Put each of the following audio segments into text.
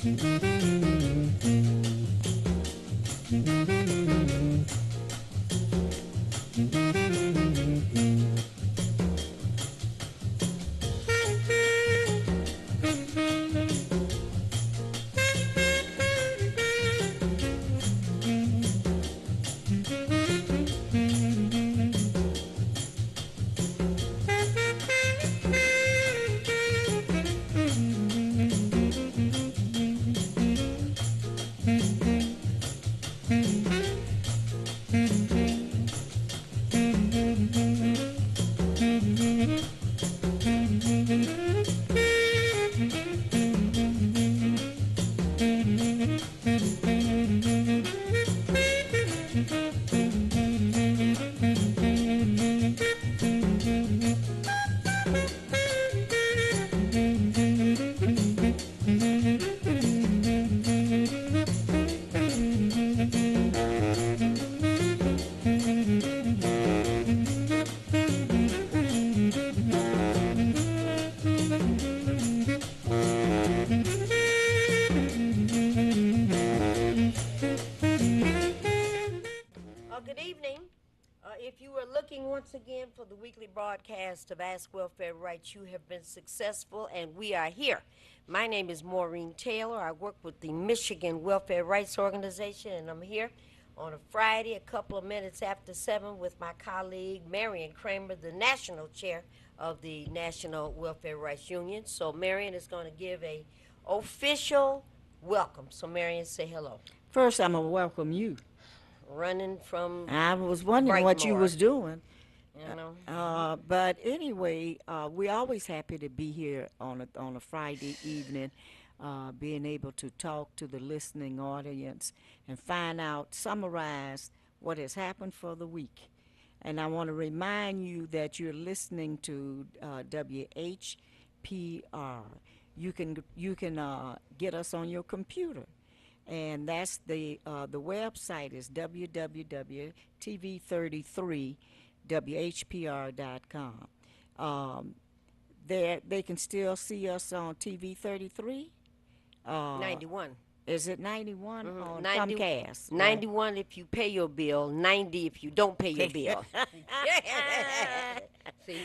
Good evening. If you were looking once again for the weekly broadcast of Ask Welfare Rights, you have been successful, and we are here. My name is Maureen Taylor. I work with the Michigan Welfare Rights Organization, and I'm here on a Friday, a couple of minutes after 7, with my colleague Marion Kramer, the national chair of the National Welfare Rights Union. So Marion is going to give a official welcome. So Marion, say hello. First, I'm going to welcome you. Running from I was wondering what you Brightmoor, was doing. you know. But anyway, we're always happy to be here on a Friday evening, being able to talk to the listening audience and find out, summarize what has happened for the week. And I want to remind you that you're listening to WHPR. You can get us on your computer. And that's the website is www.tv33whpr.com. They can still see us on TV 33. 91. Is it 91 on 90 Comcast? 91 if you pay your bill, 90 if you don't pay your bill. See?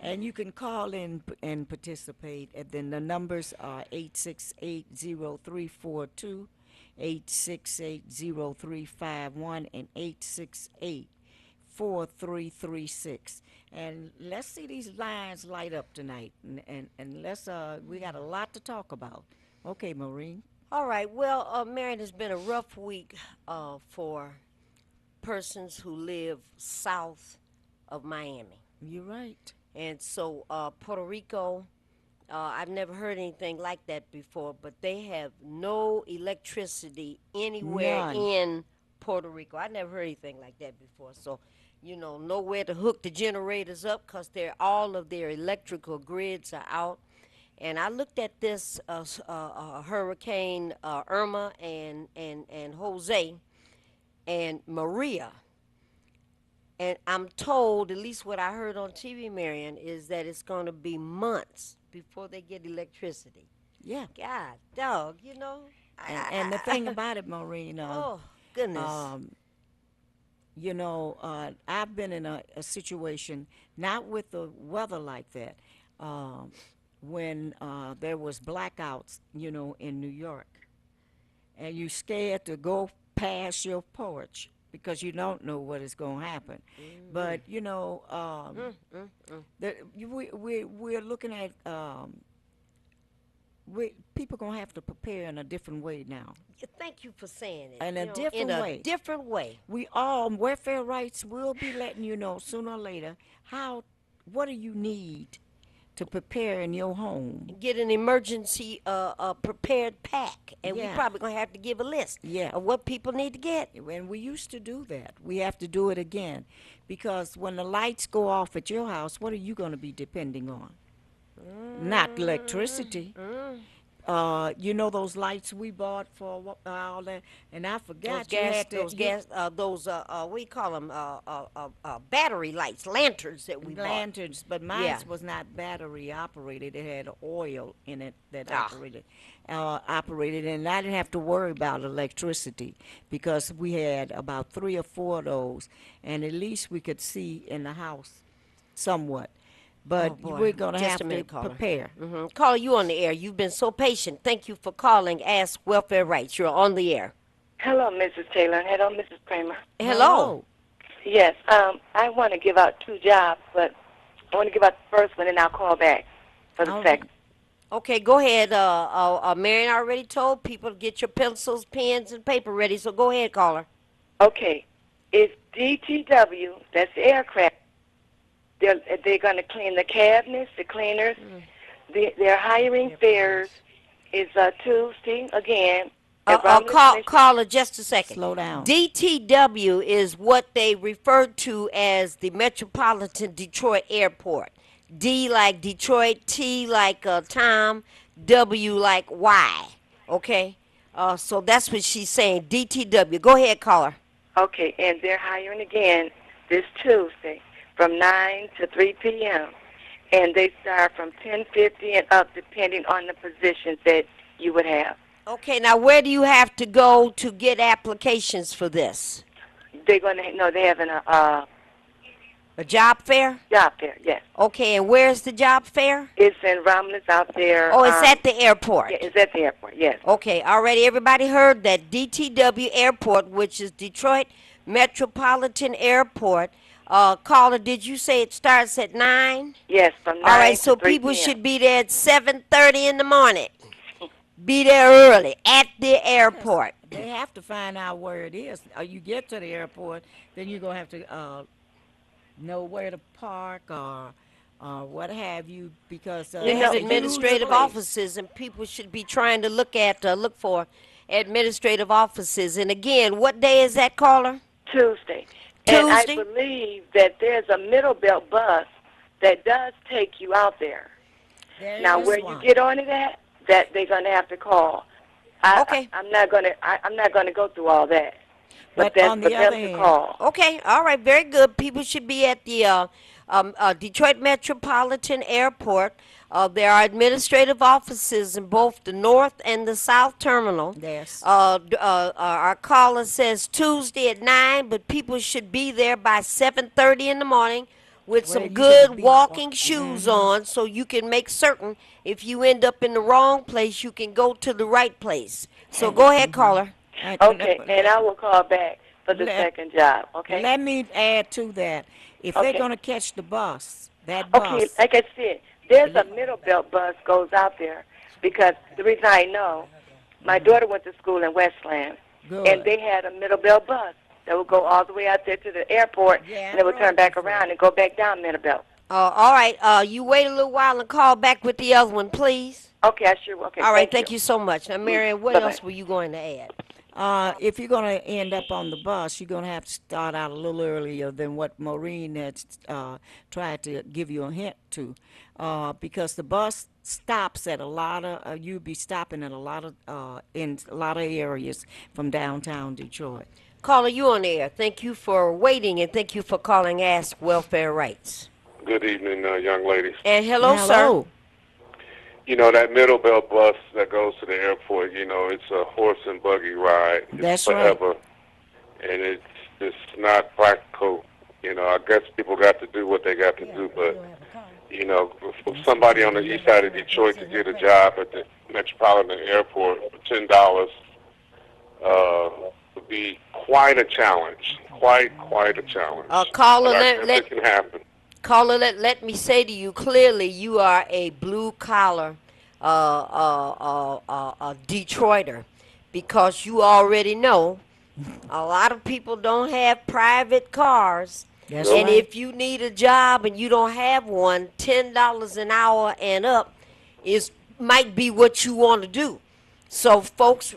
And you can call in and participate. And then the numbers are 868-0342, 868-0351, and 868-4336. And let's see these lines light up tonight. And let's we got a lot to talk about. Okay, Maureen. All right. Well, Marion, it's been a rough week for persons who live south of Miami. You're right. And so Puerto Rico, I've never heard anything like that before, but they have no electricity anywhere None. in Puerto Rico. I never heard anything like that before. So, nowhere to hook the generators up because all of their electrical grids are out. And I looked at this Hurricane Irma and Jose and Maria. And I'm told, at least what I heard on TV, Marion, is that it's going to be months before they get electricity. Yeah. God, dog, And the thing about it, Maureen, oh, goodness. I've been in a situation, not with the weather like that, when there was blackouts, in New York. And you're scared to go past your porch because you don't know what is going to happen. Mm-hmm. But, we're looking at, people going to have to prepare in a different way now. Thank you for saying it. In a different way. We all, welfare rights will be letting you know sooner or later what do you need to prepare in your home. Get an emergency prepared pack, and Yeah. we're probably going to have to give a list of what people need to get. And we used to do that. We have to do it again, because when the lights go off at your house, what are you going to be depending on? Not electricity. you know those lights we bought for all that, and I Those forgot you gas, had to those gas, those what do you call them? Battery lights, lanterns that we bought. lanterns, but mine Yeah. was not battery operated. It had oil in it that Ah. operated, and I didn't have to worry about electricity because we had about 3 or 4 of those, and at least we could see in the house somewhat. Oh But boy. we're gonna Just a have to minute, caller. prepare. Caller, you on the air. You've been so patient. Thank you for calling. Ask Welfare Rights. You're on the air. Hello, Mrs. Taylor. Hello, Mrs. Kramer. Hello. Yes, I want to give out 2 jobs, but I want to give out the first one, and I'll call back for the All right. second. Okay, go ahead. Marion already told people to get your pencils, pens, and paper ready. So go ahead, caller. Okay, it's DTW. That's the aircraft. They're going to clean the cabinets, the cleaners. They're hiring fares. Is Tuesday again. at Romulus Mission. Caller, just a second. Slow down. DTW is what they refer to as the Metropolitan Detroit Airport. D like Detroit, T like Tom, W like Y. Okay? So that's what she's saying. DTW. Go ahead, caller. Okay, and they're hiring again this Tuesday from 9 to 3 p.m. And they start from 10:50 and up, depending on the positions that you would have. Okay, now where do you have to go to get applications for this? They're going to, no, they're having a A job fair? job fair, yes. Okay, and where's the job fair? It's in Romulus out there. Oh, it's at the airport. Yeah, it's at the airport, yes. Okay, already everybody heard that DTW Airport, which is Detroit Metropolitan Airport. Caller, did you say it starts at 9? Yes, from 9 All right, to so 3 people p.m. should be there at 7:30 in the morning. Be there early at the airport. They have to find out where it is. You get to the airport, then you're gonna have to know where to park or what have you, because They it's have a huge administrative place. offices, and people should be trying to look for administrative offices. And again, what day is that, caller? Tuesday. And I Tuesday? believe that there's a middle belt bus that does take you out there. There Now, is where one. you get on it at, that they're going to have to call. Okay. I'm not going to go through all that. But that's on for the them other to hand- call. Okay, all right, very good. People should be at the Detroit Metropolitan Airport. There are administrative offices in both the north and the south terminal. Yes. Our caller says Tuesday at 9, but people should be there by 7:30 in the morning with Well, some you can good be- walking shoes on, so you can make certain if you end up in the wrong place, you can go to the right place. So go ahead, caller. Okay, and I will call back for the Let- second job, okay? Let me add to that. If they're Okay. gonna catch the bus, that Okay, bus, like I said, there's a middle belt bus goes out there because the reason I know, my daughter went to school in Westland, Good. and they had a middle belt bus that would go all the way out there to the airport, Yeah, and it would I turn rode back before. around and go back down middle belt. All right, you wait a little while and call back with the other one, please. Okay, I sure will. Okay, All right, thank you so much. Now, Marion, what Bye-bye. else were you going to add? if you're gonna end up on the bus, you're gonna have to start out a little earlier than what Maureen had tried to give you a hint to, because the bus stops at a lot of. You'll be stopping at a lot of in a lot of areas from downtown Detroit. Caller, you on the air. Thank you for waiting, and thank you for calling Ask Welfare Rights. Good evening, young ladies. And hello, sir. You know, that middle belt bus that goes to the airport, you know, it's a horse and buggy ride. It's That's right. forever. And it's not practical. You know, I guess people got to do what they got to do, but, you know, if somebody on the east side of Detroit could get a job at the Metropolitan Airport for $10, would be quite a challenge. Quite a challenge. Caller, But I guess it can happen. Caller, let me say to you clearly, you are a blue collar Detroiter, because you already know a lot of people don't have private cars. That's And right. if you need a job and you don't have one, $10 an hour and up might be what you want to do. So, folks,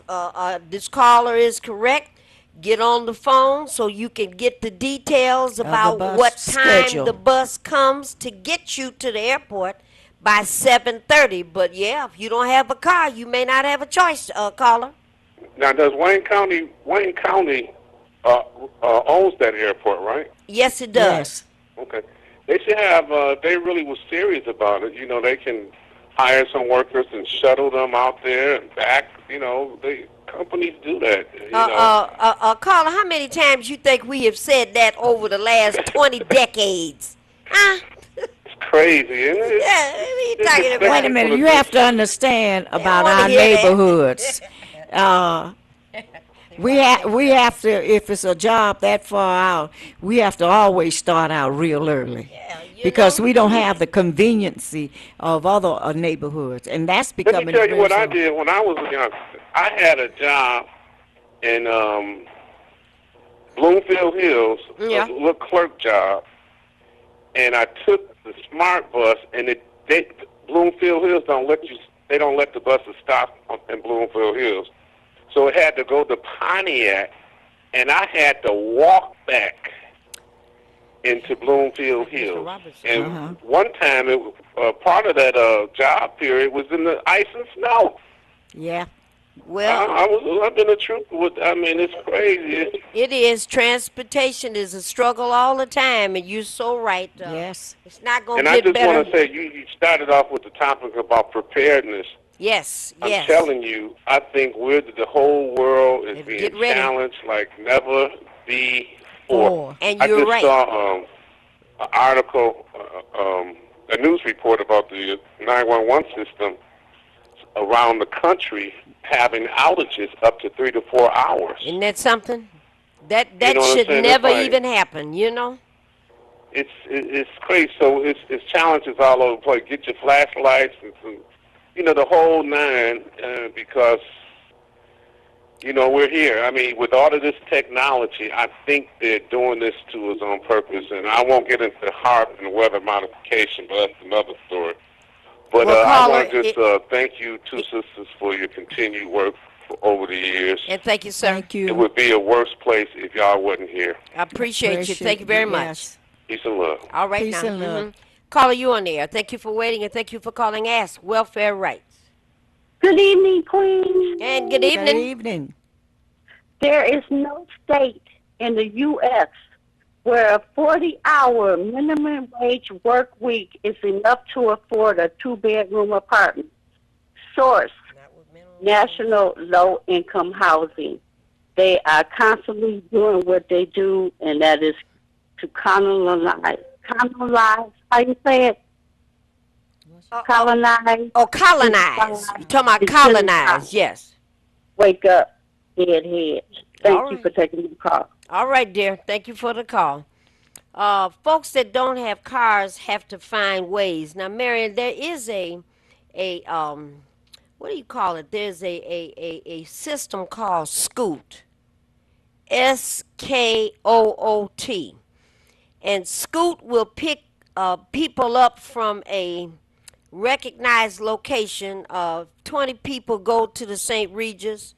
this caller is correct. Get on the phone so you can get the details the about bus what time schedule. the bus comes to get you to the airport. by 7:30. But yeah, if you don't have a car, you may not have a choice, caller. Now, does Wayne County owns that airport, right? Yes, it does. Yes. Okay. They should have. They really was serious about it. They can hire some workers and shuttle them out there and back. Companies do that. Caller, how many times you think we have said that over the last 20 decades? Huh? It's crazy, isn't it? Yeah, what are you talking about? Wait a minute. You have to understand about wanna our hear that. neighborhoods. We have to, if it's a job that far out, we have to always start out real early. Yeah, Because we don't have the conveniency of other neighborhoods, and that's Let becoming me tell you what I very- did when I was young. I had a job in Bloomfield Hills, Yeah. a little clerk job, and I took the smart bus, and Bloomfield Hills they don't let the buses stop in Bloomfield Hills. So it had to go to Pontiac, and I had to walk back into Bloomfield Hills. Robertson. And one time, part of that job period was in the ice and snow. Yeah. Well, I've been a trooper it's crazy. it is. Transportation is a struggle all the time, and you're so right. Yes. It's not going And to I get just better. want to say, you started off with the topic about preparedness. Yes, I'm yes. telling you, I think the whole world is Get being ready. challenged like never before. And I you're just right. saw an article, a news report about the 911 system around the country having outages up to 3 to 4 hours. Isn't that something? That know what I'm should saying? never It's like- even happen, you know? It's crazy. So it's challenges all over the place. Get your flashlights and the whole nine, because we're here. With all of this technology, I think they're doing this to us on purpose. And I won't get into HAARP and weather modification, but that's another story. But Well, I caller, want to just thank you, two sisters, for your continued work over the years. And thank you, sir. Thank you. It would be a worse place if y'all wasn't here. I appreciate you. Thank you very much. Yes. Peace and love. All right, Peace now. and love. Caller, you on there. Thank you for waiting, and thank you for calling Ask Welfare Rights. Good evening, Queen. And good Good evening. evening. There is no state in the U.S. where a 40-hour minimum wage work week is enough to afford a two-bedroom apartment. Source, National Low Income Housing. They are constantly doing what they do, and that is to colonize, how you say it? Colonize. Oh, colonize. You're talking about colonize, yes. Wake up, head. Thank All you right. for taking the call. All right, dear. Thank you for the call. Folks that don't have cars have to find ways. Now, Marion, there is a what do you call it? There's a system called Scoot. SKOOT. And Scoot will pick people up from a recognized location. 20 people go to the St. Regis.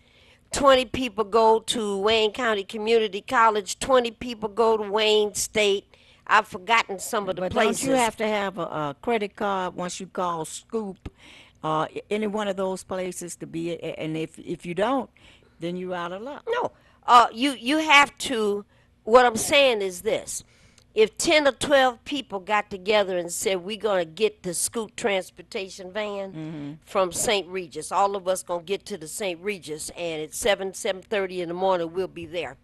20 people go to Wayne County Community College. 20 people go to Wayne State. I've forgotten some of the But places. don't you have to have a credit card once you call Scoop, any one of those places to be? And if you don't, then you're out of luck. No, you have to. What I'm saying is this: if 10 or 12 people got together and said we're gonna get the Scoot transportation van from St. Regis, all of us gonna get to the St. Regis, and at 7:30 in the morning we'll be there,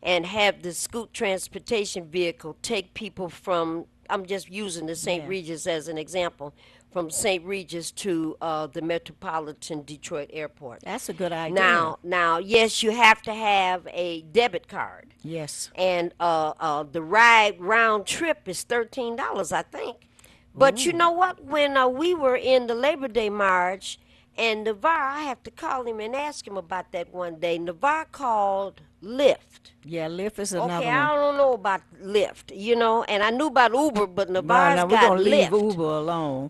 and have the Scoot transportation vehicle take people from. I'm just using the St. Yeah. Regis as an example, from St. Regis to the Metropolitan Detroit Airport. That's a good idea. Now, yes, you have to have a debit card, Yes. and the ride round trip is $13, I think. But you know what? When we were in the Labor Day March, and Navarre, I have to call him and ask him about that one day. Navarre called Lyft. Yeah, Lyft is another Okay, one. I don't know about Lyft, and I knew about Uber, but Navarre's No, we're got gonna leave Lyft. Uber alone.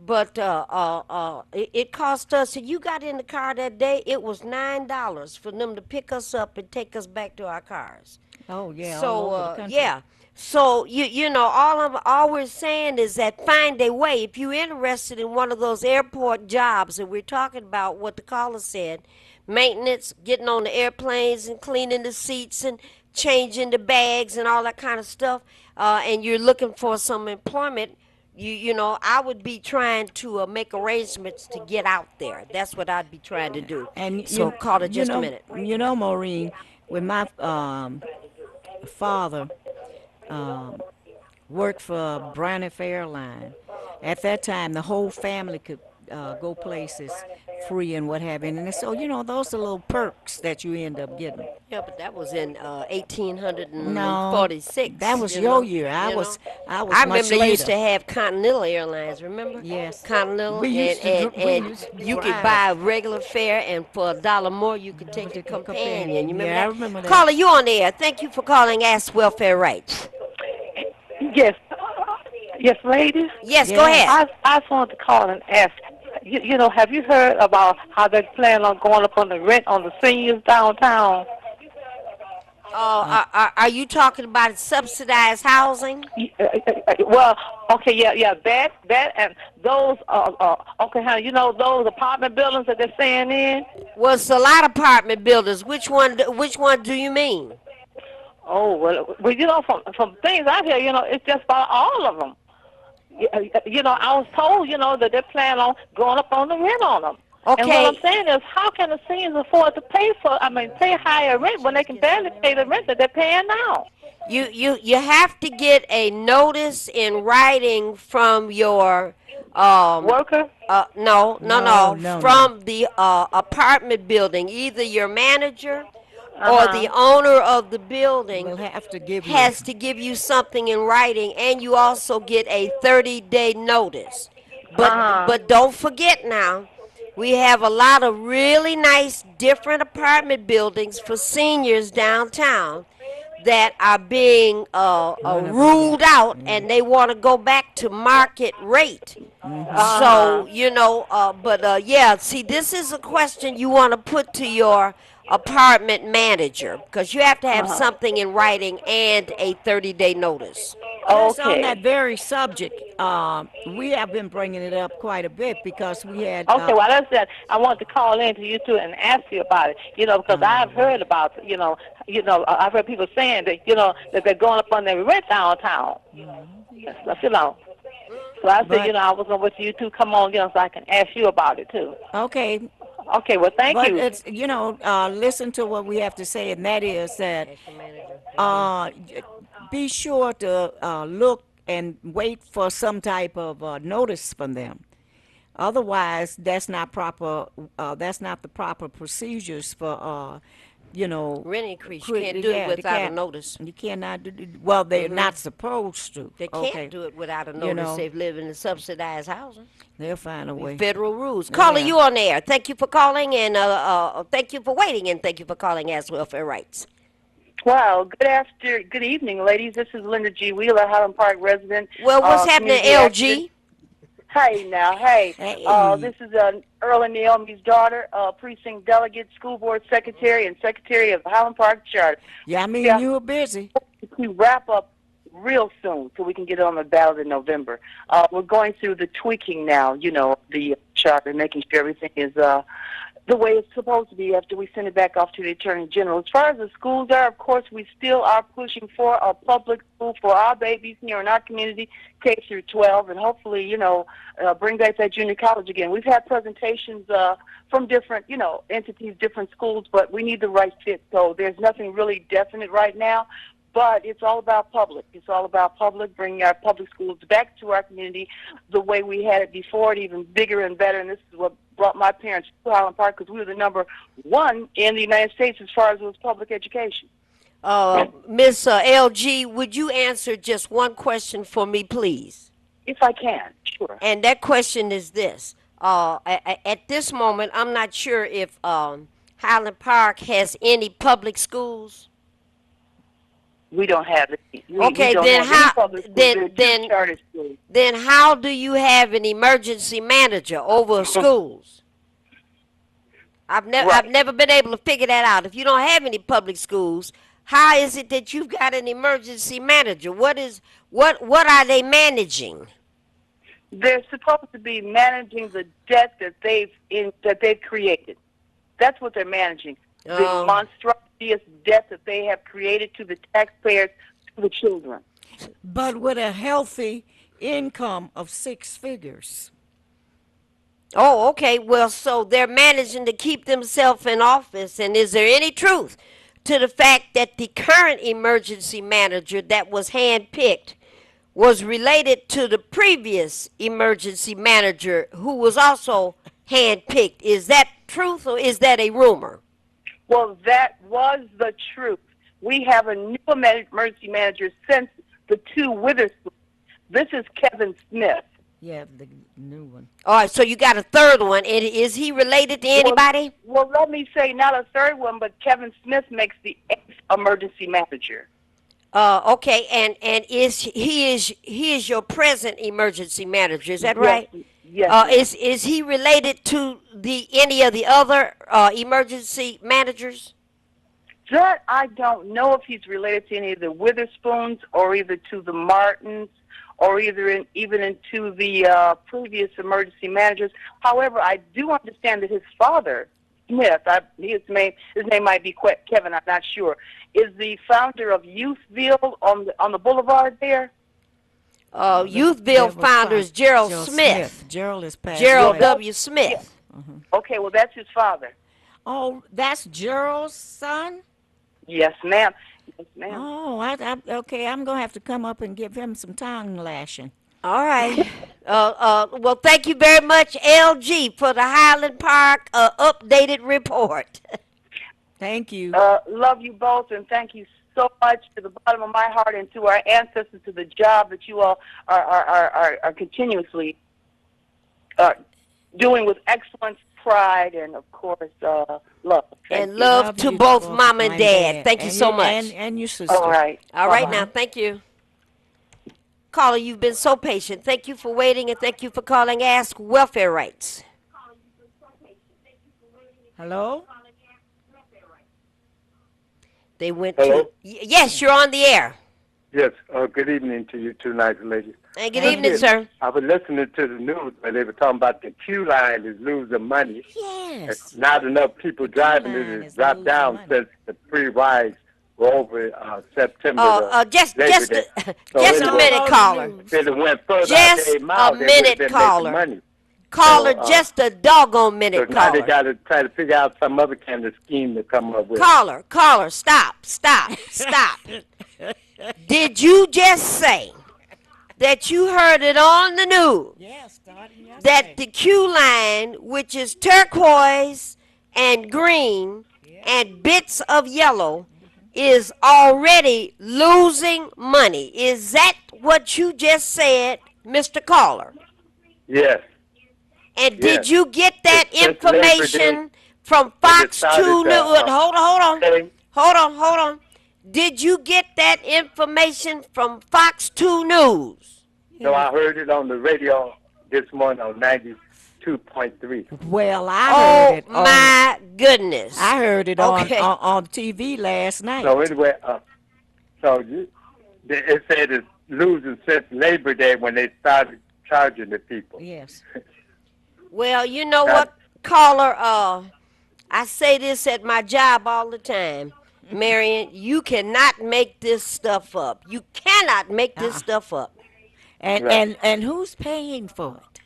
But it cost us. If you got in the car that day, it was $9 for them to pick us up and take us back to our cars. Oh yeah, all So over the country. yeah. So you know all we're saying is that find a way. If you're interested in one of those airport jobs, and we're talking about what the caller said, maintenance, getting on the airplanes and cleaning the seats and changing the bags and all that kind of stuff, and you're looking for some employment. You know, I would be trying to make arrangements to get out there. That's what I'd be trying to do. And So call it just a minute. Maureen, when my father um, worked for Braniff Airline. At that time, the whole family could go places free and what have you. And so, those are little perks that you end up getting. Yeah, but that was in No, 1846. that was you your know, year. you I know. was I much remember they used to later. have Continental Airlines, remember? Yes. Continental, We used to and, dr- we and used to you could drive. buy a regular fare, and for $1 more, you could take the companion. You remember Yeah, I that? remember that. Caller, you on the air. Thank you for calling Ask Welfare Rights. Yes. Yes, ladies. Yes, go Yes. ahead. I just wanted to call and ask, have you heard about how they're planning on going up on the rent on the seniors downtown? Are you talking about subsidized housing? Well, okay, yeah, that, and those, okay, honey, those apartment buildings that they're staying in? Well, it's a lot of apartment buildings. Which one do you mean? Oh, well, from things I hear, it's just about all of them. I was told, that they're planning on going up on the rent on them. Okay. And what I'm saying is, how can the seniors afford to pay higher rent when they can barely pay the rent that they're paying now? You have to get a notice in writing from your Worker? no, No. from the apartment building, either your manager or Uh-huh. the owner of the building We'll have to give you. has to give you something in writing, and you also get a 30-day notice. But don't forget now, we have a lot of really nice different apartment buildings for seniors downtown that are being ruled out, and they want to go back to market rate. So yeah, see, this is a question you want to put to your apartment manager, because you have to have something in writing and a 30-day notice. Just on Okay. that very subject, we have been bringing it up quite a bit because we had. Okay, well, that's that. I wanted to call in to you two and ask you about it. Because I've heard about, I've heard people saying that, that they're going up on their rent downtown. So I said, But- I was going to wait till you two come on, so I can ask you about it too. Okay, Okay, well, thank but you. it's listen to what we have to say, and that is that be sure to look and wait for some type of notice from them. Otherwise, that's not proper. That's not the proper procedures for Rent increase, you can't do it they without a can't- notice. You cannot do. Well, they're not supposed to. They Okay. can't do it without a notice. You know. They live in the subsidized housing. They'll find a way. Federal rules. Caller, Yeah. you on air. Thank you for calling, and thank you for waiting, and thank you for calling Ask Welfare Rights. Wow, good evening, ladies. This is Linda G. Wheeler, Highland Park resident. Well, what's happening, community LG? activist. Hey now, hey. Hey. This is Earl and Naomi's daughter, precinct delegate, school board secretary, and secretary of the Highland Park Charter. Yeah, I mean Yeah. you were busy. We wrap up real soon so we can get it on the ballot in November. We're going through the tweaking now, the charter, making sure everything is the way it's supposed to be after we send it back off to the Attorney General. As far as the schools are, of course, we still are pushing for a public school for our babies here in our community, K through 12, and hopefully, bring back that junior college again. We've had presentations from different, entities, different schools, but we need the right fit. So there's nothing really definite right now. But it's all about public. It's all about public, bringing our public schools back to our community the way we had it before, and even bigger and better. And this is what brought my parents to Highland Park, because we were the number one in the United States as far as was public education. Miss LG, would you answer just one question for me, please? If I can, sure. And that question is this. At this moment, I'm not sure if Highland Park has any public schools. We don't have it. We Okay, don't then have any how- public schools. then- There are two then- charter schools. Then how do you have an emergency manager over schools? I've Right. never been able to figure that out. If you don't have any public schools, how is it that you've got an emergency manager? What are they managing? They're supposed to be managing the debt that they've created. That's what they're managing. The monstrous debt that they have created to the taxpayers, to the children. But with a healthy income of 6 figures. Oh, okay. Well, so they're managing to keep themselves in office. And is there any truth to the fact that the current emergency manager that was handpicked was related to the previous emergency manager who was also handpicked? Is that truth or is that a rumor? Well, that was the truth. We have a new emergency manager since the 2 Witherspoons. This is Kevin Smith. Yeah, the new one. All right, so you got a third one. And is he related to anybody? Well, let me say not a third one, but Kevin Smith makes the 8th emergency manager. Okay, and he is your present emergency manager? Is that right? Yes. Is he related to any of the other emergency managers? That I don't know if he's related to any of the Witherspoons or either to the Martins or even into the previous emergency managers. However, I do understand that his father, Smith, his name might be Kevin, I'm not sure, is the founder of Youthville on the boulevard there. Youthville founder is Gerald Smith. Gerald is passed Gerald away. W. Smith. Okay, well, that's his father. Oh, that's Gerald's son? Yes, ma'am. Yes, ma'am. Oh, okay, I'm going to have to come up and give him some tongue lashing. All right. Well, thank you very much, LG, for the Highland Park updated report. Thank you. Love you both, and thank you so much to the bottom of my heart and to our ancestors, to the job that you all are continuously doing with excellence, pride, and, of course, love. And love to both Mom and Dad. Thank you so much. And your sister. All right. All right, now, thank you. Caller, you've been so patient. Thank you for waiting, and thank you for calling Ask Welfare Rights. Hello? They went Hello? to... Yes, you're on the air. Yes. Good evening to you two nice ladies. Hey, good evening, sir. I was listening to the news where they were talking about the Q line is losing money. Yes. Not enough people driving line it. is It's dropped losing down money. since the free rides were over September. Just Labor a Day. just a anyway, minute, caller. If it went further Just out the mile, a they minute, would have been caller. making money. Caller, So, just a doggone So minute, now they caller. got to try to figure out some other kind of scheme to come up with. Caller, stop. Did you just say that you heard it on the news Yes, starting yesterday. that the Q line, which is turquoise and green and bits of yellow, is already losing money? Is that what you just said, Mr. Caller? Yes. And did Yes. you get that Since Labor Day, information from when Fox it started 2 to, News? okay. Hold on. Did you get that information from Fox 2 News? So I heard it on the radio this morning on 92.3. Well, I Oh heard it. my goodness. I heard it Okay. on TV last night. So anyway, it said it's losing since Labor Day when they started charging the people. Yes. Well, you know what, caller, I say this at my job all the time. Marion, you cannot make this stuff up. You cannot make this stuff up. And Right. and who's paying for it?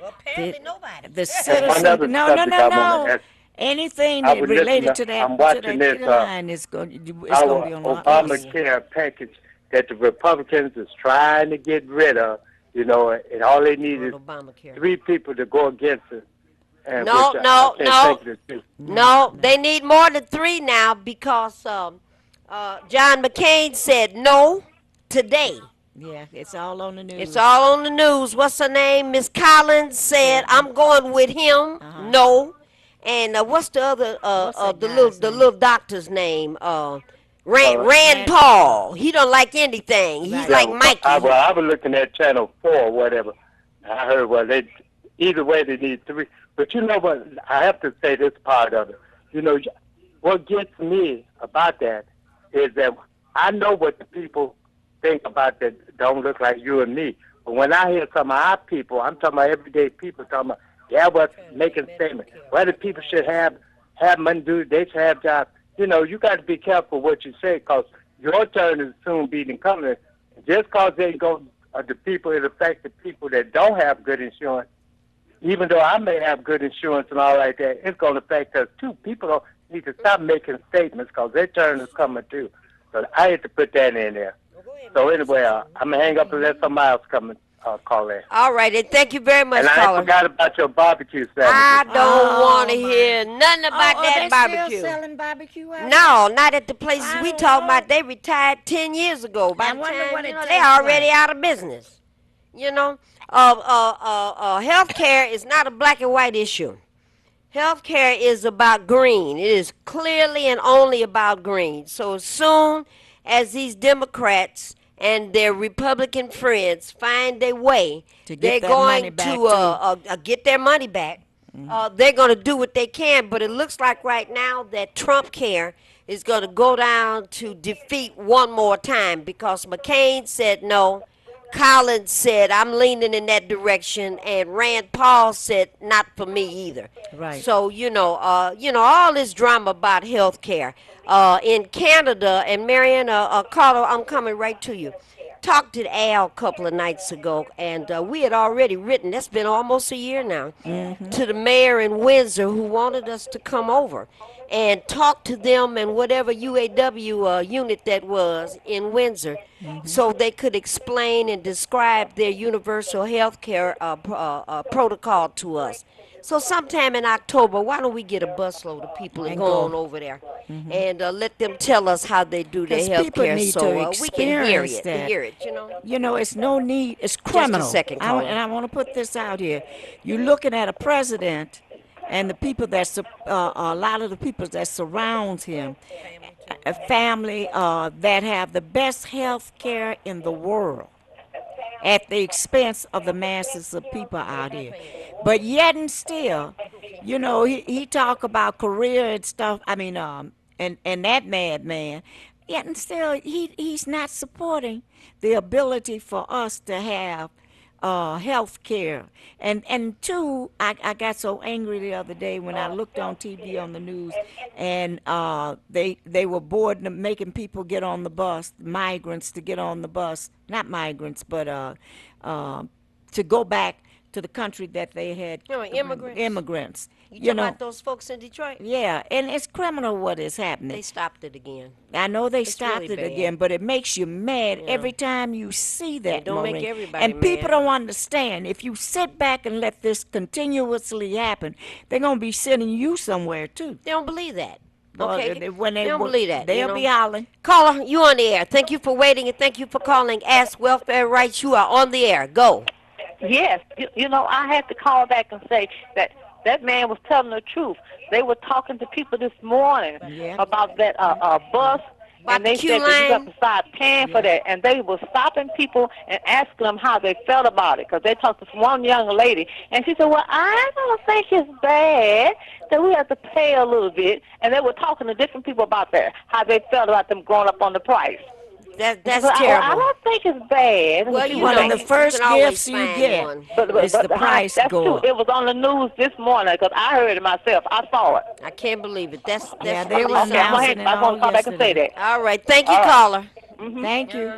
Well, apparently nobody. The One citizen. other No. subject I wanna ask. Anything I that was related listening- to that, I'm watching this, line is going. It's Our going to be on us. Obamacare package that the Republicans is trying to get rid of, and all they need is Obamacare. 3 people to go against it. And No, which I no, can't no. think of the two. No, they need more than 3 now because John McCain said no today. Yeah, it's all on the news. It's all on the news. What's her name? Miss Collins said, "I'm going with him." No, and what's the other? that The guy's little doctor's name? Rand Paul. He don't like anything. He's like Mikey. I was looking at Channel 4 or whatever. I heard, they either way they need 3. But you know what? I have to say this part of it. What gets me about that is that I know what the people think about that don't look like you and me. But when I hear some of our people, I'm talking about everyday people talking about, yeah, well, making statements. Well, the people should have money to do, they should have jobs. You know, you got to be careful what you say because your turn is soon being coming. Just because they go, the people, it affects the people that don't have good insurance. Even though I may have good insurance and all like that, it's going to affect us too. People don't need to stop making statements because their turn is coming too. So I had to put that in there. So anyway, I'm going to hang up and let somebody else come and call in. All right, and thank you very much, and I caller. forgot about your barbecue sandwiches. I don't want to hear nothing about that they barbecue. Still selling barbecue out No, not at the places I we don't talking know. about. They retired 10 years ago. By I the wonder time, what it they tastes already like. out of business. You know, health care is not a black and white issue. Health care is about green. It is clearly and only about green. So as soon as these Democrats and their Republican friends find their way, To get they're that going money back, to get their money back. They're going to do what they can, but it looks like right now that Trump care is going to go down to defeat one more time because McCain said no. Collins said, I'm leaning in that direction, and Rand Paul said, not for me either. Right. So, all this drama about health care. In Canada, and Marion, Carter, I'm coming right to you. Talked to Al a couple of nights ago, and we had already written, that's been almost a year now, to the mayor in Windsor who wanted us to come over and talk to them and whatever UAW unit that was in Windsor so they could explain and describe their universal health care protocol to us. So sometime in October, why don't we get a busload of people and go on over there and let them tell us how they do their 'Cause health people care need so to we can hear experience it, that. you know. You know, it's no need. It's criminal. second, caller. And I want to put this out here. You're looking at a president and the people a lot of the people that surrounds him, a family that have the best health care in the world at the expense of the masses of people out here. But yet and still, you know, he talk about career and stuff. I mean, and that madman. Yet and still, he's not supporting the ability for us to have health care. And two, I got so angry the other day when I looked on TV on the news, and they were bored and making people get on the bus, migrants to get on the bus, not migrants, but to go back to the country that they had. Immigrants. You talking about those folks in Detroit? Yeah, and it's criminal what is happening. They stopped it again. I know they It's stopped really it bad. again, but it makes you mad every time you see that. don't make Maureen. everybody And people mad. don't understand. If you sit back and let this continuously happen, they're gonna be sending you somewhere too. They don't believe that. Well, Okay, when they don't wo- believe that. they'll you know? be hollering. Caller, you on the air. Thank you for waiting and thank you for calling. Ask Welfare Rights. You are on the air. Go. Yes, you know, I had to call back and say that man was telling the truth. They were talking to people this morning Yeah. about that bus, About and they the queue said that you line? got to start paying for that. And they were stopping people and asking them how they felt about it, because they talked to one young lady, and she said, well, I don't think it's bad that we have to pay a little bit. And they were talking to different people about that, how they felt about them going up on the price. That's So I terrible. don't think it's bad. Well, you One know, of the you first can always gifts you find get. one. It's the price that's go true. up. It was on the news this morning because I heard it myself. I saw it. I can't believe it. That's Yeah, they really were something. announcing it I all want to call back and say yesterday. that. All right. Thank you, All right. caller. Thank you.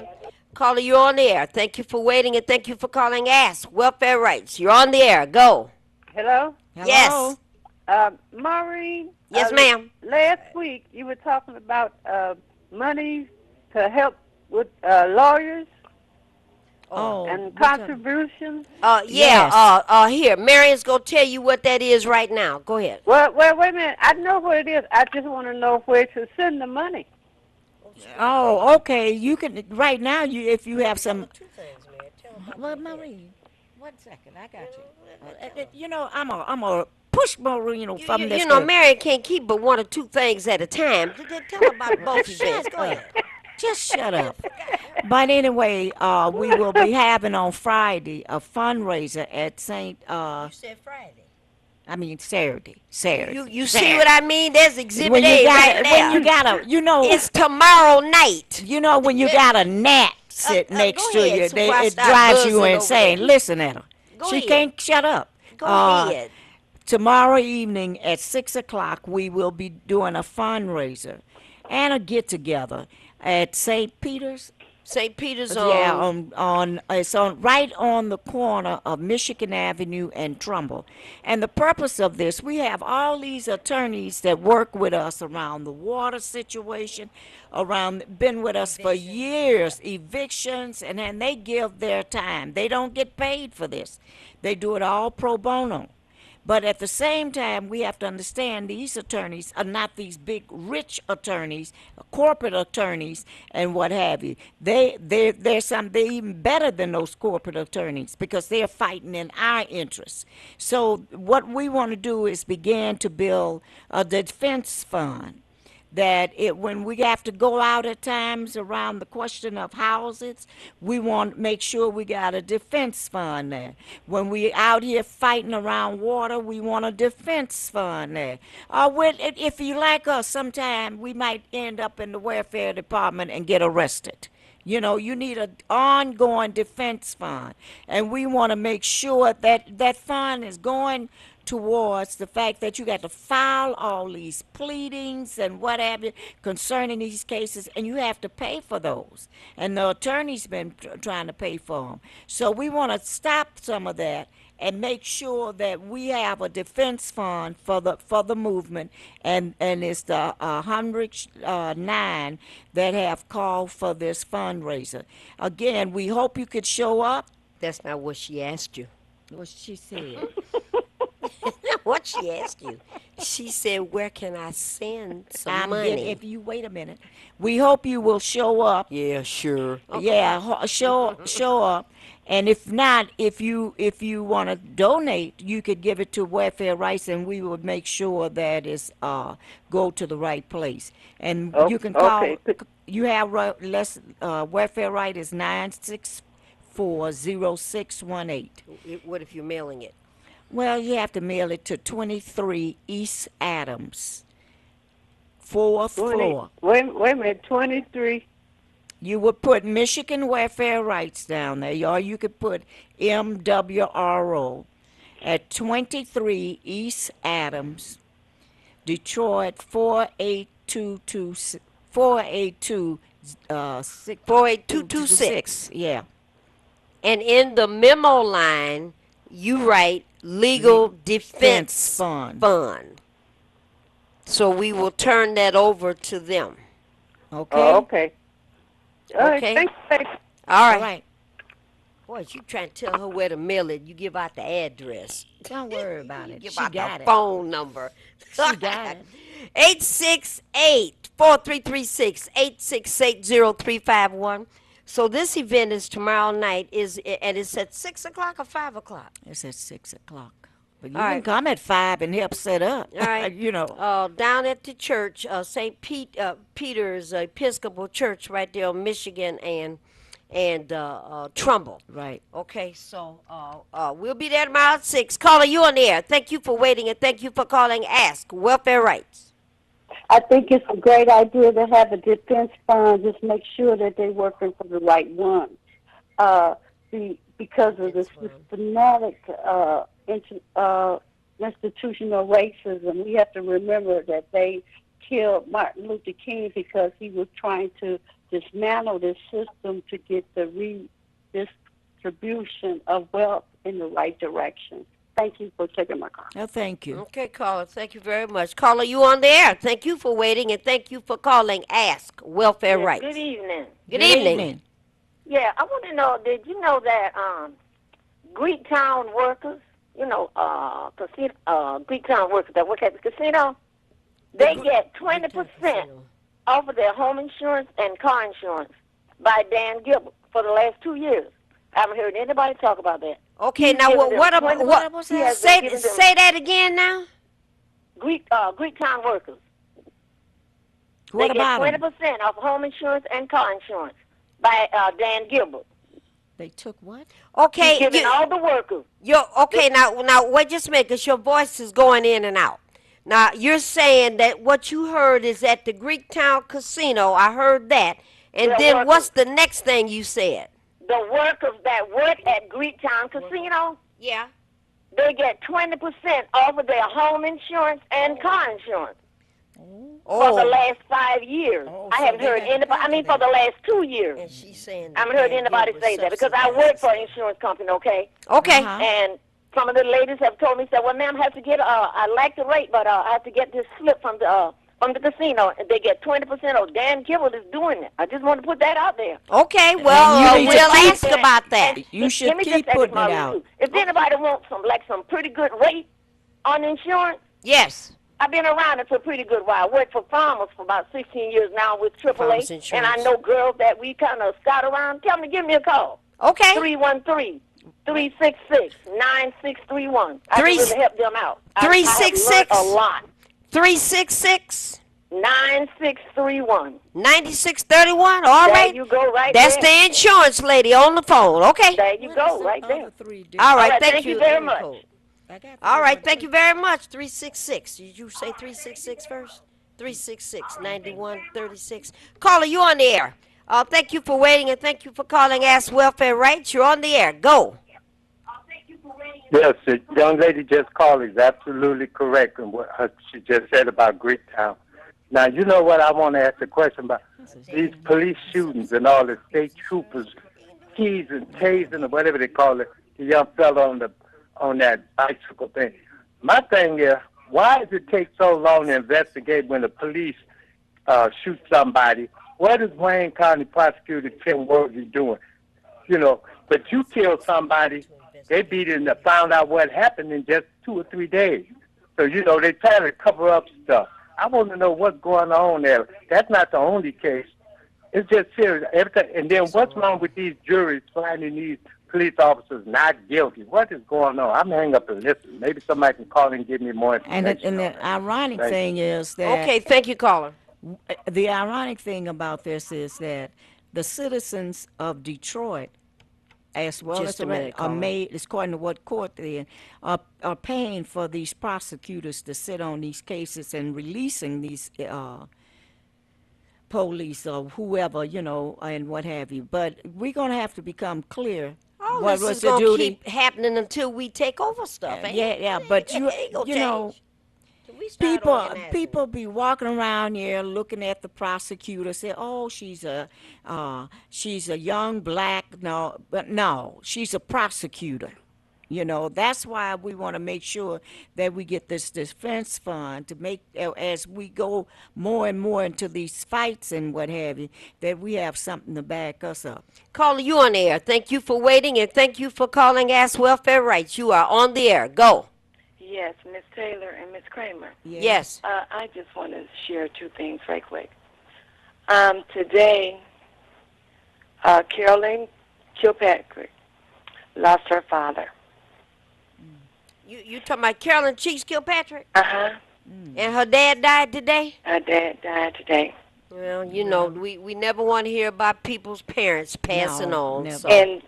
Caller, you're on the air. Thank you for waiting and thank you for calling. Ask Welfare Rights. You're on the air. Go. Hello? Yes. Maureen? Yes, ma'am. Last week you were talking about money to help with lawyers Oh, and what's up? contributions. Yeah. Here, Marion's gonna tell you what that is right now. Go ahead. Well, wait a minute. I know what it is. I just want to know where to send the money. Oh, okay. You can right now. If you have some. Well, Maureen, 1 second. I got you. You know, I'm a push Maureen from this. You know, Marion can't keep but one or two things at a time. Tell her about both events. Go ahead. Just shut up. But anyway, we will be having on Friday a fundraiser at St. You said Friday. I mean Saturday. Saturday. You Saturday. see what I mean? There's Exhibit When you A got, right there. when you got a, you know, It's tomorrow night. you know when you got a gnat sit next go to ahead, you, so before I it start drives you buzzing over insane. there. Listen at her. Go She ahead. can't shut up. Go ahead. Tomorrow evening at 6 o'clock, we will be doing a fundraiser and a get together at St. Peter's. St. Peter's Yeah, on. it's on right on the corner of Michigan Avenue and Trumbull. And the purpose of this, we have all these attorneys that work with us around the water situation, been with us for years, evictions, and then they give their time. They don't get paid for this. They do it all pro bono. But at the same time, we have to understand these attorneys are not these big rich attorneys, corporate attorneys, and what have you. They're even better than those corporate attorneys because they're fighting in our interests. So what we want to do is begin to build a defense fund. When we have to go out at times around the question of houses, we want to make sure we got a defense fund there. When we out here fighting around water, we want a defense fund there. If you like us, sometime we might end up in the welfare department and get arrested. You know, you need an ongoing defense fund. And we want to make sure that that fund is going towards the fact that you got to file all these pleadings and whatever concerning these cases, and you have to pay for those. And the attorney's been trying to pay for them. So we want to stop some of that and make sure that we have a defense fund for the movement, and it's the 109 that have called for this fundraiser. Again, we hope you could show up. That's not what she asked you. What she said. What she asked you? She said, "Where can I send some money?" If you wait a minute, we hope you will show up. Yeah, sure. Yeah, show up. And if not, if you want to donate, you could give it to Welfare Rights, and we will make sure that it's go to the right place. And you can call. Okay. You have Welfare Right is 964-0618. What if you're mailing it? Well, you have to mail it to 23 East Adams, 4th floor. Wait a minute, 23. You would put Michigan Welfare Rights down there, or you could put MWRO at 23 East Adams, Detroit 48226. 48226. Yeah. And in the memo line, you write Legal Defense Fund. So we will turn that over to them. Okay. Oh, okay. All right, Okay. thanks. All All right. Boy, you trying to tell her where to mail it. You give out the address. Don't worry about it. Give She out got the it. phone number. She got it. 868-4336, 868-0351. So this event is tomorrow night, and it's at 6 o'clock or 5 o'clock? It's at 6 o'clock. But you All can right. come at 5 and help set up. All right. You know. Down at the church, St. Peter's Episcopal Church right there on Michigan and Trumbull. Right. Okay, so we'll be there tomorrow at 6. Caller, you on the air. Thank you for waiting, and thank you for calling Ask Welfare Rights. I think it's a great idea to have a defense fund. Just make sure that they're working for the right one. Because of the systematic institutional racism, we have to remember that they killed Martin Luther King because he was trying to dismantle this system to get the redistribution of wealth in the right direction. Thank you for taking my call. Oh, thank you. Okay, caller, thank you very much. Caller, you on the air. Thank you for waiting, and thank you for calling Ask Welfare Rights. Good evening. Good evening. Yeah, I want to know, did you know that Greektown workers, Greektown workers that work at the casino, they get 20% off of their home insurance and car insurance by Dan Gilbert for the last 2 years. I haven't heard anybody talk about that. Okay, now what was that? Say that again now. Greektown workers. What they about get 20% off home insurance and car insurance by Dan Gilbert. They took what? Okay, He's giving all the workers. okay. Now, wait just a minute, 'cause your voice is going in and out. Now, you're saying that what you heard is at the Greektown Casino. I heard that. And The then workers. what's the next thing you said? The workers that work at Greektown Casino, Yeah. they get 20% off of their home insurance and car insurance for the last 5 years. I haven't heard anybody, for the last 2 years. And she's saying I haven't heard anybody say that because I work for an insurance company, okay? Okay. And some of the ladies have told me, said, well, ma'am, I have to get, I like the rate, but I have to get this slip from the casino. And they get 20% off. Dan Gibble is doing it. I just want to put that out there. Okay, well, you need to we'll keep ask about that. You should Let me keep just say this, putting it Maureen, out. too. If anybody wants some pretty good rate on insurance, Yes. I've been around it for a pretty good while. I worked for Farmers for about 16 years now with Farmers AAA. Insurance. And I know girls that we kind of scout around. Tell them to give me a call. Okay. 313-366-9631. I can really help them out. I have 366? learned a lot. 366 9631. 9631. All There right. you go, right That's there. the insurance lady on the phone. Okay. There you go, right there. All right. Thank you very much. All right. Thank you very much. 366. Did you say 366 first? 366-9136. Caller, you on the air. Thank you for waiting and thank you for calling Ask Welfare Rights. You're on the air. Go. Yes, the young lady just called is absolutely correct in what she just said about Greektown. Now, you know what I want to ask a question about? These police shootings and all the state troopers teasing, tasing, or whatever they call it, the young fellow on that bicycle thing. My thing is, why does it take so long to investigate when the police shoot somebody? What is Wayne County Prosecutor Tim Worthy doing? You know, but you kill somebody, they beat it and found out what happened in just 2 or 3 days. So, you know, they try to cover up stuff. I want to know what's going on there. That's not the only case. It's just serious. Everything. And then what's wrong with these juries finding these police officers not guilty? What is going on? I'm hang up and listen. Maybe somebody can call and give me more information. And the ironic thing is that... Okay, thank you, caller. The ironic thing about this is that the citizens of Detroit, as well Just as a minute, are caller. made, according to what court they're in, are paying for these prosecutors to sit on these cases and releasing these police or whoever, you know, and what have you. But we're going to have to become clear. All what this was is the going to duty. keep happening until we take over stuff. Yeah, but you know, people be walking around here looking at the prosecutor, say, "Oh, she's a young black." No, but no, she's a prosecutor. You know, that's why we want to make sure that we get this defense fund to make, as we go more and more into these fights and what have you, that we have something to back us up. Caller, you on the air. Thank you for waiting and thank you for calling Ask Welfare Rights. You are on the air. Go. Yes, Miss Taylor and Miss Kramer. Yes. I just want to share 2 things right quick. Today, Carolyn Kilpatrick lost her father. You talking about Carolyn Cheeks Kilpatrick? Uh-huh. And her dad died today? Her dad died today. Well, you know, we never want to hear about people's parents passing on. never. So. And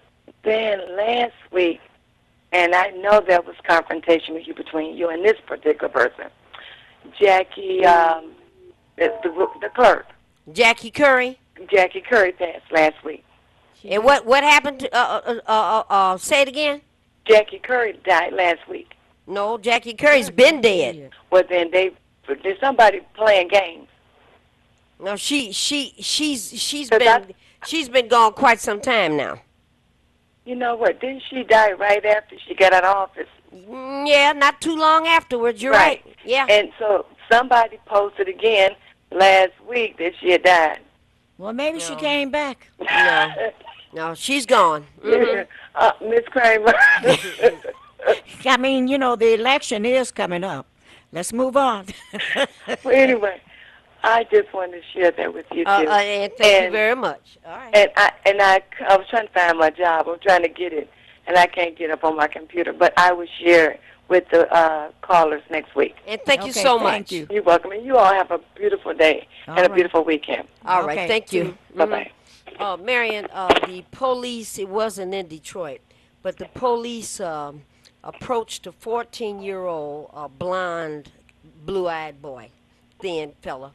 then last week, and I know there was confrontation with you between you and this particular person, Jackie, the clerk. Jackie Curry? Jackie Curry passed last week. And what happened to, say it again? Jackie Curry died last week. No, Jackie Curry's been dead. Well, then there's somebody playing games. No, she's been gone quite some time now. You know what? Didn't she die right after she got out of office? Yeah, not too long afterwards. You're right. Yeah. And so somebody posted again last week that she had died. Well, maybe she came back. No, she's gone. Mm-hmm. Miss Kramer. I mean, you know, the election is coming up. Let's move on. Well, anyway, I just wanted to share that with you too. And thank you very much. All right. And I was trying to find my job. I'm trying to get it, and I can't get up on my computer. But I will share it with the callers next week. And thank you so much. You. You're welcome. And you all have a beautiful day and a right. beautiful weekend. All right. Thank you. Bye-bye. Marion, the police, it wasn't in Detroit, but the police approached a 14-year-old blonde, blue-eyed boy, thin fella,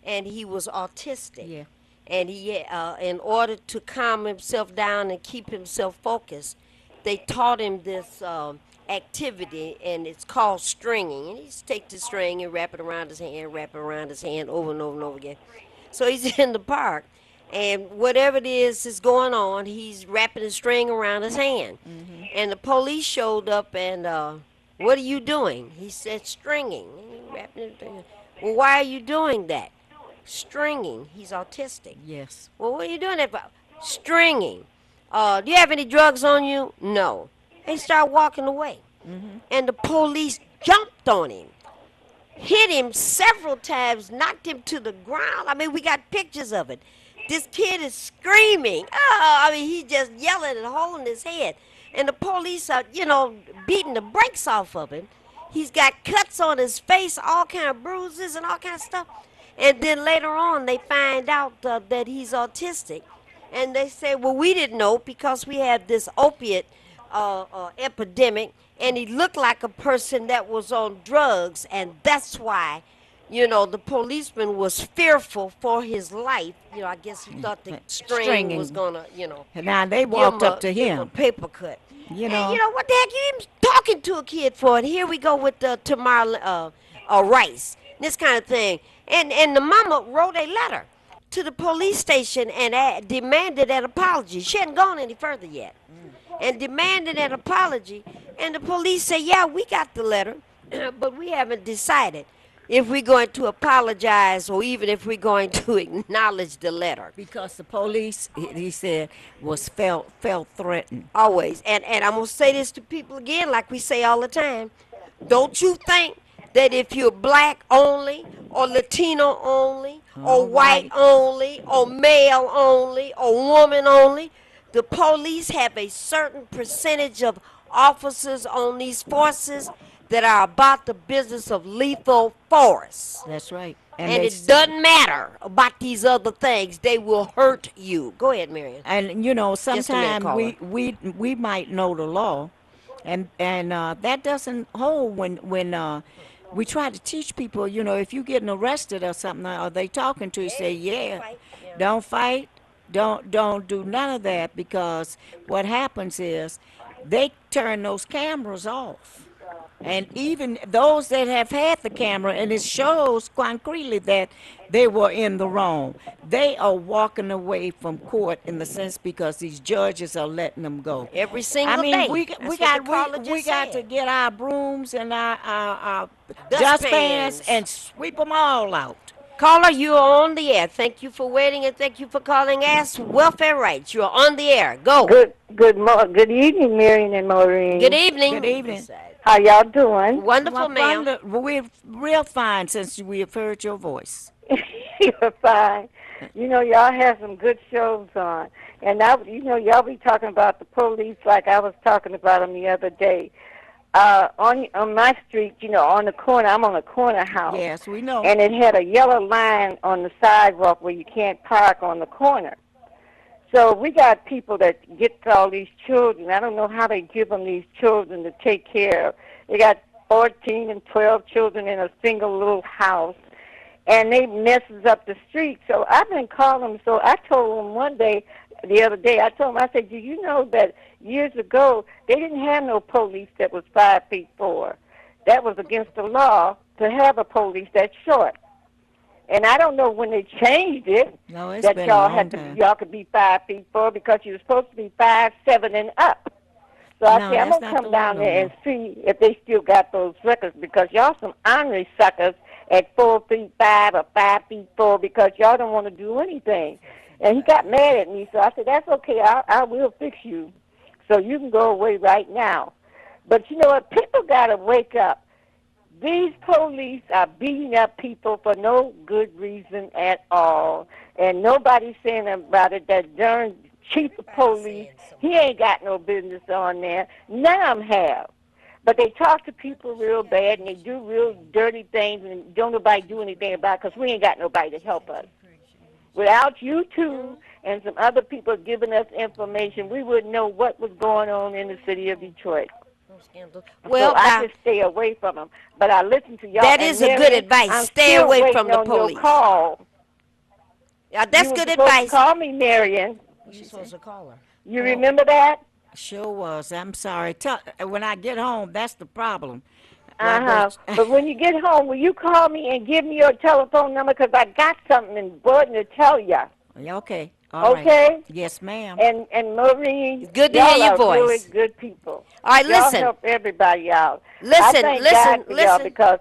and he was autistic. Yeah. And he, in order to calm himself down and keep himself focused, they taught him this activity, and it's called stringing. And he just take the string and wrap it around his hand, over and over and over again. So he's in the park, and whatever it is going on, he's wrapping the string around his hand. Mm-hmm. And the police showed up, and what are you doing? He said, stringing. And he wrapping it. Well, why are you doing that? Stringing. He's autistic. Yes. Well, what are you doing that for? Stringing. Do you have any drugs on you? No. They start walking away. Mm-hmm. And the police jumped on him, hit him several times, knocked him to the ground. I mean, we got pictures of it. This kid is screaming. Oh, I mean, he's just yelling and holding his head. And the police are, beating the brakes off of him. He's got cuts on his face, all kind of bruises and all kind of stuff. And then later on, they find out that he's autistic. And they say, well, we didn't know because we have this opiate epidemic, and he looked like a person that was on drugs, and that's why, the policeman was fearful for his life. I guess he thought the string was going to, And now they walked up to him. A paper cut. And, what the heck you even talking to a kid for? And here we go with Tamar Rice, this kind of thing. And the mama wrote a letter to the police station and demanded an apology. She hadn't gone any further yet. And demanded an apology. And the police said, yeah, we got the letter, but we haven't decided if we're going to apologize or even if we're going to acknowledge the letter. Because the police, he said, felt threatened. Always. And I'm going to say this to people again, like we say all the time. Don't you think that if you're black only, or Latino only, or white only, or male only, or woman only, the police have a certain percentage of officers on these forces that are about the business of lethal force. That's right. And it doesn't matter about these other things. They will hurt you. Go ahead, Marion. And, sometimes we might know the law, and that doesn't hold when we try to teach people, if you're getting arrested or something, or they talking to you, say, don't fight, don't do none of that, because what happens is they turn those cameras off. And even those that have had the camera, and it shows concretely that they were in the wrong, they are walking away from court in the sense because these judges are letting them go. Every single day. We got to get our brooms and our dustpans and sweep them all out. Caller, you are on the air. Thank you for waiting and thank you for calling Ask Welfare Rights. You are on the air. Go. Good evening, Marion and Maureen. Good evening. Good evening. How y'all doing? Wonderful, ma'am. We're real fine since we have heard your voice. You're fine. Y'all have some good shows on. And now, y'all be talking about the police like I was talking about them the other day. On my street, on the corner, I'm on a corner house. Yes, we know. And it had a yellow line on the sidewalk where you can't park on the corner. So we got people that get all these children. I don't know how they give them these children to take care of. They got 14 and 12 children in a single little house, and they messes up the street. So I've been calling them. So I told them the other day, I told them, I said, do you know that years ago they didn't have no police that was 5'4"? That was against the law to have a police that short. And I don't know when they changed it, that y'all could be 5'4" because you're supposed to be 5'7" and up. So I said, I'm going to come down there and see if they still got those records, because y'all some ornery suckers at 4'5" or 5'4" because y'all don't want to do anything. And he got mad at me, so I said, that's okay, I will fix you. So you can go away right now. But you know what? People got to wake up. These police are beating up people for no good reason at all. And nobody's saying about it. That darn chief of police, he ain't got no business on there. None of them have. But they talk to people real bad, and they do real dirty things, and don't nobody do anything about it because we ain't got nobody to help us. Without you two and some other people giving us information, we wouldn't know what was going on in the city of Detroit. Well, so I just stay away from them. But I listen to y'all. That and is a Mary, good advice. I'm Stay still away waiting from the on your police. call. Yeah, that's you good were supposed advice. To call me, Marion. You're supposed to call her. You remember that? Sure was. I'm sorry. When I get home, that's the problem. But when you get home, will you call me and give me your telephone number? Because I got something important to tell you. Yeah, okay. All right. Okay? Yes, ma'am. And Marie, good to y'all hear your are voice. really good people. All right, y'all listen. help everybody out. Listen, I thank God for y'all because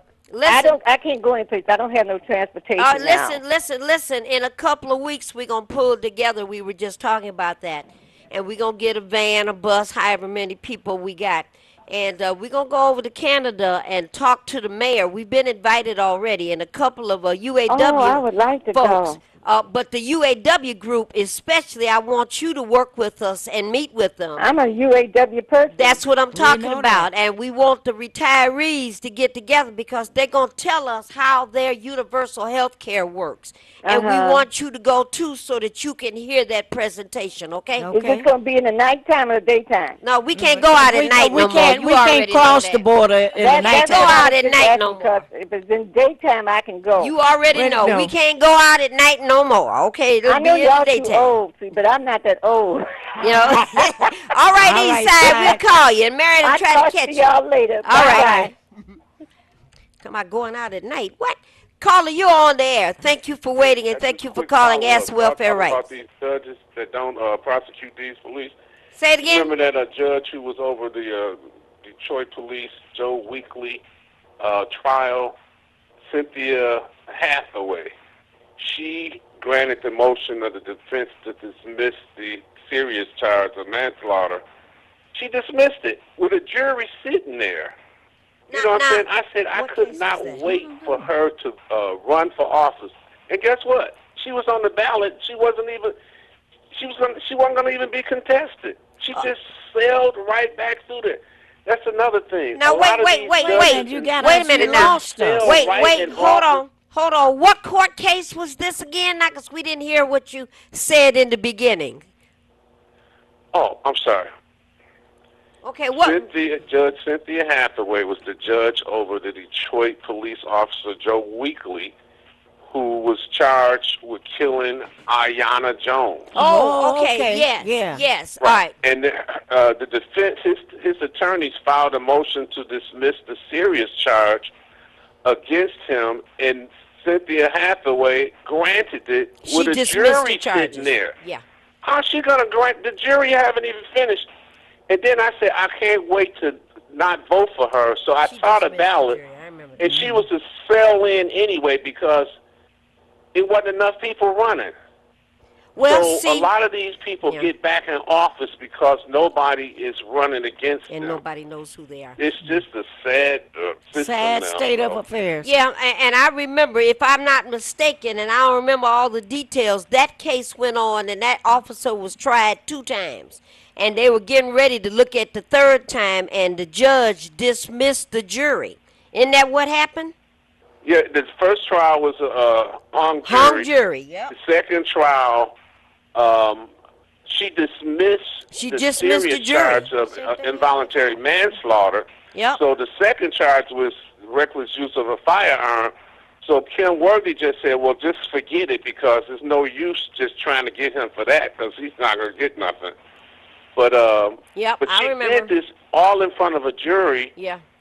I can't go anyplace. I don't have no transportation now. Listen. In a couple of weeks, we're going to pull together. We were just talking about that. And we're going to get a van, a bus, however many people we got. And we're going to go over to Canada and talk to the mayor. We've been invited already, and a couple of UAW I would like to folks. go. But the UAW group, especially, I want you to work with us and meet with them. I'm a UAW person. That's what I'm talking about. And we want the retirees to get together because they're going to tell us how their universal health care works. And we want you to go, too, so that you can hear that presentation, okay? Is this going to be in the nighttime or the daytime? No, we can't go out at night no more. We can't cross the border in the nighttime. Go out at night no more. If it's in daytime, I can go. You already know. We can't go out at night no more, okay? It'll I know be in y'all the daytime. too old, see, but I'm not that old. You know? All right, Eastside, we'll call you. And Mary will try to catch you. I'll talk to y'all later. All right. Come on, going out at night. What? Caller, you're on the air. Thank you for waiting, and thank you for calling Ask Welfare Rights. About these judges that don't prosecute these police. Say it again. Remember that judge who was over the Detroit police, Joe Weekly, trial, Cynthia Hathaway. She granted the motion of the defense to dismiss the serious charge of manslaughter. She dismissed it with a jury sitting there. You know what I'm saying? I said I could not wait for her to run for office. And guess what? She was on the ballot. She wasn't going to even be contested. She just sailed right back through there. That's another thing. Now wait a minute now. Wait, hold on. What court case was this again? Because we didn't hear what you said in the beginning. Oh, I'm sorry. Okay, what? Judge Cynthia Hathaway was the judge over the Detroit police officer Joe Weekly, who was charged with killing Aiyana Jones. Oh, okay. Yes. All right. And the defense, his attorneys filed a motion to dismiss the serious charge against him, and Cynthia Hathaway granted it with a jury sitting there. Yeah. How's she going to grant? The jury haven't even finished. And then I said, I can't wait to not vote for her. So I taught a ballot, and she was to sell in anyway because it wasn't enough people running. Well, so a lot of these people get back in office because nobody is running against them. And nobody knows who they are. It's just a sad state of affairs. Yeah, and I remember, if I'm not mistaken, and I don't remember all the details, that case went on and that officer was tried 2 times. And they were getting ready to look at the 3rd time, and the judge dismissed the jury. Isn't that what happened? Yeah, the first trial was a hung jury. Hung jury, yeah. The second trial, she dismissed the serious charge of involuntary manslaughter. Yep. So the second charge was reckless use of a firearm. So Kim Worthy just said, well, just forget it because there's no use just trying to get him for that because he's not going to get nothing. But but she did this all in front of a jury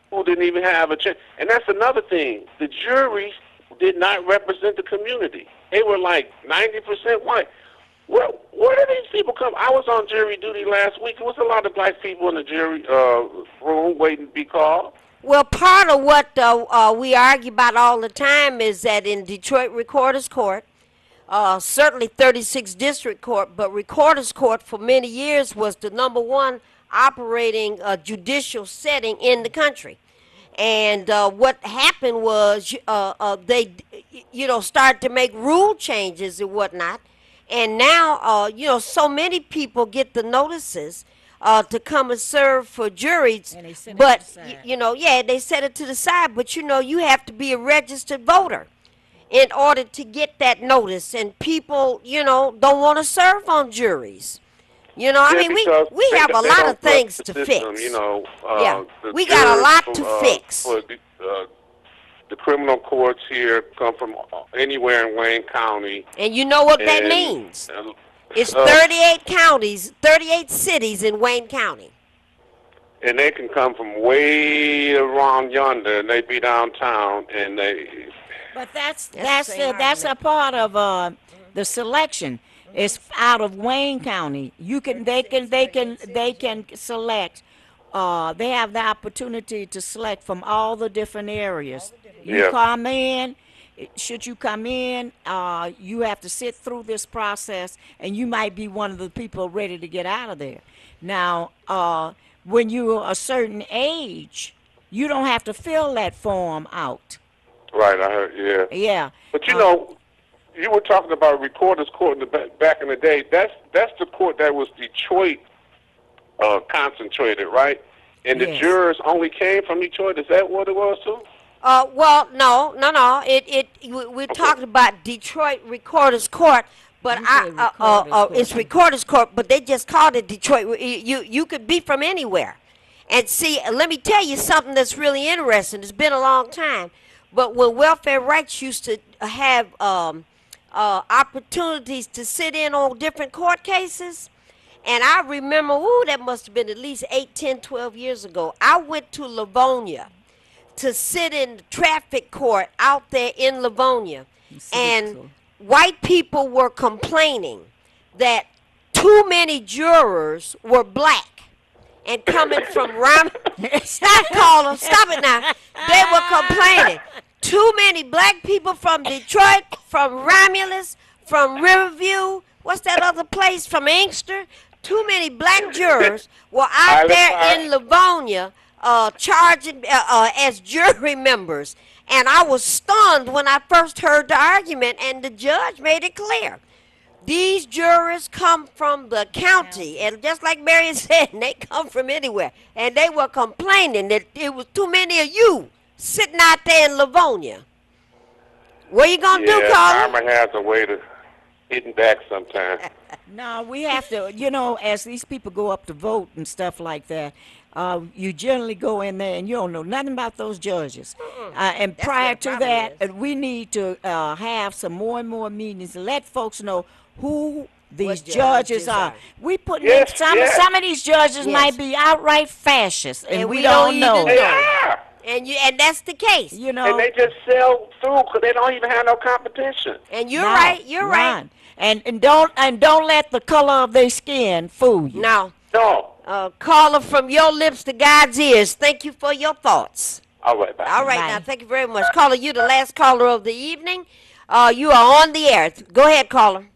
who didn't even have a chance. And that's another thing. The jury did not represent the community. They were like 90% white. Where did these people come? I was on jury duty last week. There was a lot of black people in the jury room waiting to be called. Well, part of what we argue about all the time is that in Detroit Recorder's Court, certainly 36th District Court, but Recorder's Court for many years was the #1 operating judicial setting in the country. And what happened was they, started to make rule changes and whatnot. And now, so many people get the notices to come and serve for juries. And they set it but, to the side. they set it to the side. But, you have to be a registered voter. in order to get that notice, and people, don't want to serve on juries. I mean, we have a lot of things to fix. We got a lot to fix. The criminal courts here come from anywhere in Wayne County. And you know what that means? It's 38 counties, 38 cities in Wayne County. And they can come from way around yonder, and they be downtown, and they. But that's a part of the selection. It's out of Wayne County. They can select. They have the opportunity to select from all the different areas. You come in. Should you come in, you have to sit through this process, and you might be one of the people ready to get out of there. Now, when you're a certain age, you don't have to fill that form out. Right, I heard, yeah. Yeah. But you were talking about recorder's court back in the day. That's the court that was Detroit concentrated, right? And the jurors only came from Detroit. Is that what it was too? Well, no. We're talking about Detroit Recorder's Court, but it's Recorder's Court, but they just called it Detroit. You could be from anywhere. And see, let me tell you something that's really interesting. It's been a long time, but when welfare rights used to have opportunities to sit in on different court cases, and I remember, that must have been at least 8, 10, 12 years ago. I went to Livonia to sit in the traffic court out there in Livonia, and white people were complaining that too many jurors were black and coming from Stop it now. They were complaining. Too many black people from Detroit, from Romulus, from Riverview, what's that other place, from Inkster? Too many black jurors were out there in Livonia charging as jury members. And I was stunned when I first heard the argument, and the judge made it clear. These jurors come from the county, and just like Marion said, they come from anywhere. And they were complaining that it was too many of you sitting out there in Livonia. What you gonna do, Carla? Karma has a way to hitting back sometimes. No, we have to, as these people go up to vote and stuff like that, you generally go in there and you don't know nothing about those judges. And prior to that, we need to have some more and more meetings and let folks know who these judges are. We put some of these judges might be outright fascists, and we don't know. They are. And that's the case. And they just sell through because they don't even have no competition. And you're right. And don't let the color of their skin fool you. No. Caller, from your lips to God's ears, thank you for your thoughts. All right, bye. All right, now, thank you very much. Caller, you the last caller of the evening. You are on the air. Go ahead, caller.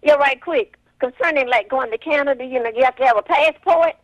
Yeah, right quick. Concerning, like, going to Canada, you have to have a passport.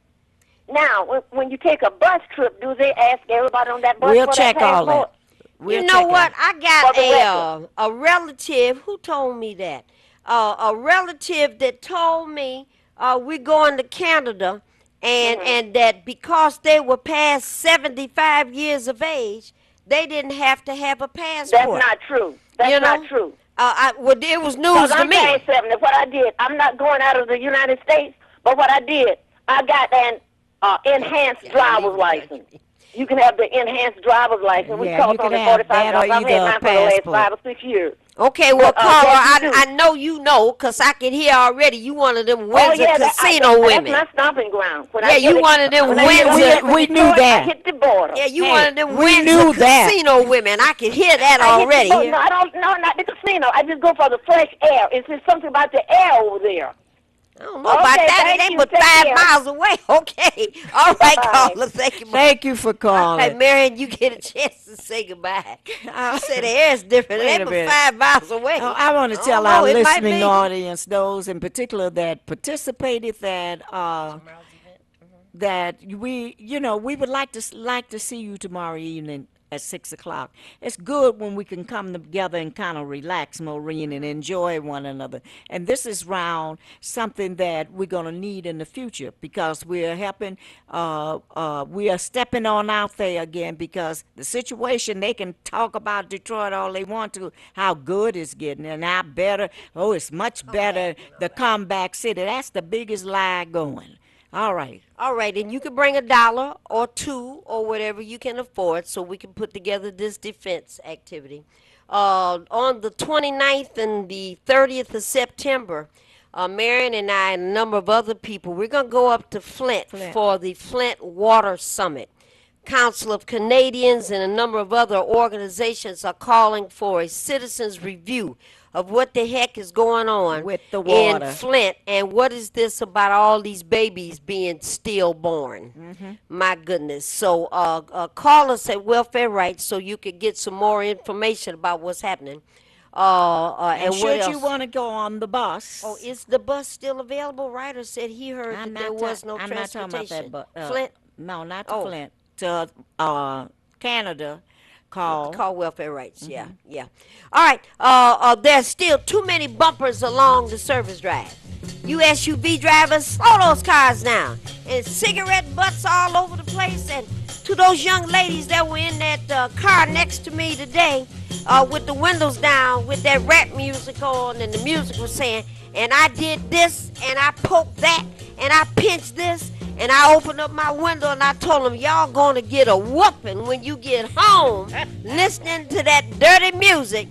Now, when you take a bus trip, do they ask everybody on that bus We'll for check that passport? all that. You know what? I got a relative who told me that. A relative that told me we're going to Canada, and that because they were past 75 years of age, they didn't have to have a passport. That's not true. That's not true. It was news to me. I'm saying what I did, I'm not going out of the United States, but what I did, I got an enhanced driver's license. You can have the enhanced driver's license. We cost only $45. I've had mine for the last 5 or 6 years. Okay, well, Carla, I know you know, because I can hear already you one of them Windsor casino women. That's my stomping ground. You one of them Windsor. We knew that. I hit the border. Yeah, you one of them Windsor casino women. I can hear that already. No, not the casino. I just go for the fresh air. It's just something about the air over there. I don't know about that. It ain't but 5 miles away. Okay. All right, caller. Thank you. Thank you for calling. Hey, Marion, you get a chance to say goodbye. You said the air is different. It ain't but 5 miles away. I want to tell our listening audience, those in particular that participated, that we would like to see you tomorrow evening at 6 o'clock. It's good when we can come together and kind of relax, Maureen, and enjoy one another. And this is round something that we're going to need in the future because we're helping, we are stepping on out there again because the situation, they can talk about Detroit all they want to, how good it's getting and how better, it's much better, the comeback city. That's the biggest lie going. All right. All right, and you can bring $1 or $2 or whatever you can afford so we can put together this defense activity. On the 29th and the 30th of September, Marion and I and a number of other people, we're going to go up to Flint for the Flint Water Summit. Council of Canadians and a number of other organizations are calling for a citizens review of what the heck is going on with the water in Flint, and what is this about all these babies being stillborn? My goodness. So call us at Welfare Rights so you can get some more information about what's happening. And what should else? you want to go on the bus? Oh, is the bus still available? Ryder said he heard that there was no I'm not talking transportation. about that, Flint? No, not to Flint. To Canada. Call Welfare Rights, yeah. All right, there's still too many bumpers along the service drive. You SUV drivers, slow those cars down. And cigarette butts all over the place. And to those young ladies that were in that car next to me today with the windows down, with that rap music on, and the music was saying, and I did this, and I poked that, and I pinched this, and I opened up my window and I told them, y'all gonna get a whooping when you get home listening to that dirty music.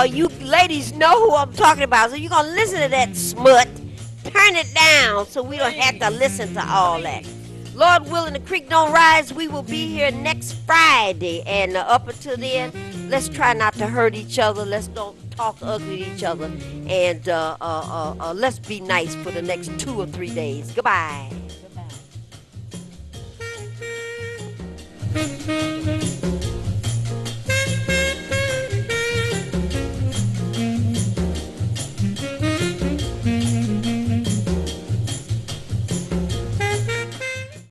You ladies know who I'm talking about, so you're gonna listen to that smut. Turn it down so we don't have to listen to all that. Lord willing, the creek don't rise. We will be here next Friday, and up until then, let's try not to hurt each other. Let's don't talk ugly to each other, and let's be nice for the next 2 or 3 days. Goodbye. Goodbye.